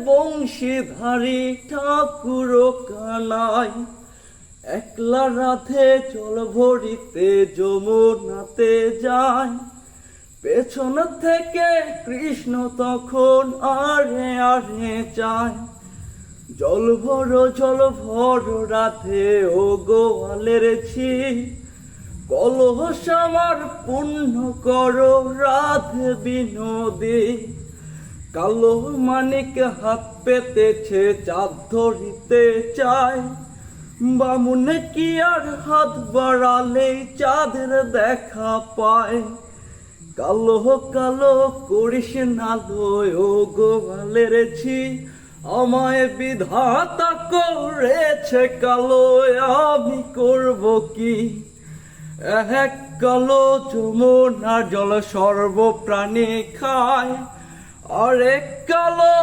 বংশীধারী ঠাকুর কানাই, একলা রাধে জল ভরিতে যমুনাতে যায়। পেছন থেকে কৃষ্ণ তখন আরে আরে চায়, জল ভর রাধে ও গোয়ালের ছি, কলস আমার পূর্ণ করো রাধে বিনোদী। কালো মানিক হাত পেতেছে চাঁদ ধরিতে চায়, বামুনে কি আর হাত বাড়ালে চাঁদের দেখা পায়। কালো কালো করিস নালো ও গোয়ালের ছি, আমায় বিধাতা করেছে কালো, আমি করব কি। এক কালো যমুনার জল সর্বপ্রাণী খায়, আর এক কালো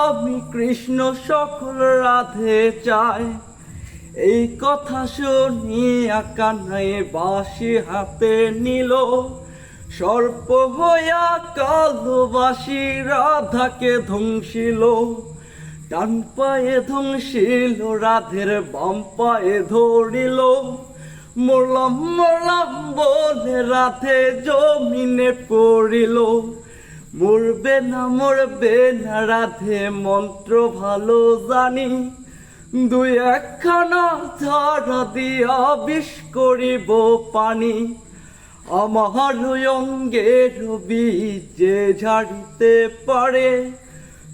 আমি কৃষ্ণ সকল রাধে চাই। এই কথা শুনিয়া কানাই বাঁশি হাতে নিল, সর্প হইয়া কালোবাসী রাধাকে ধ্বংসিল। ডান পায়ে ধ্বংসিল রাধের, বাম পায়ে ধরিল। মরলাম মরলাম বলে রাধে জমিনে পড়িল। মরবে না রাধে মন্ত্র ভালো জানি, দুই একখানা ঝাড়া দিয়া বিষ করিব পানি। আমার অঙ্গের বীজ যে ঝাড়িতে পারে,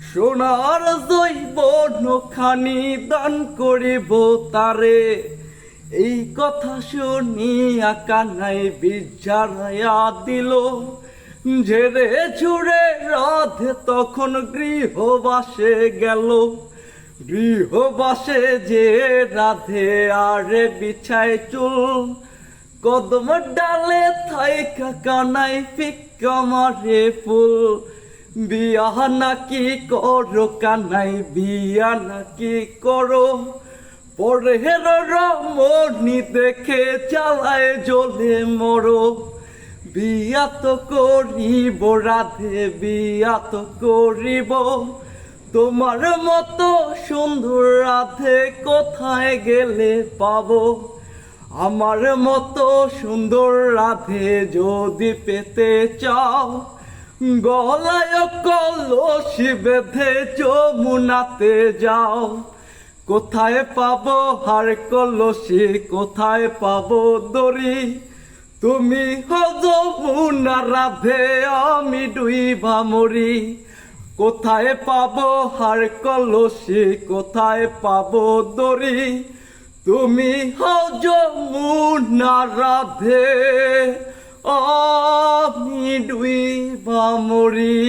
সোনার জৈবনখানি দান করিব তারে। এই কথা শুনিয়া কানাই বীজ ঝাড়াইয়া দিল, ঝেড়ে ঝুড়ে রাধে তখন গৃহবাসে গেল। গৃহবাসে যে রাধে আরে বিছায় চুল, কদম ডালে থাইকা কানাই ফিক্কা মারে ফুল। বিয়া নাকি করো কানাই, বিয়া নাকি করো, পরের রমণী দেখে চালায় জ্বলে মরো। বিয়া তো করিব রাধে, বিয়া তো করিব, তোমার মতো সুন্দর রাধে কোথায় গেলে পাবো। আমার মতো সুন্দর রাধে যদি পেতে চাও, গলায় কলসি বেঁধে যমুনাতে যাও। কোথায় পাবো হার কলসি, কোথায় পাবো দড়ি, তুমি হও যমুনা রাধে আমি ডুইবা মরি। কোথায় পাবো হার কলসি, কোথায় পাবো দড়ি, তুমি হও যমুনা রাধে আমি ডুইবা মরি।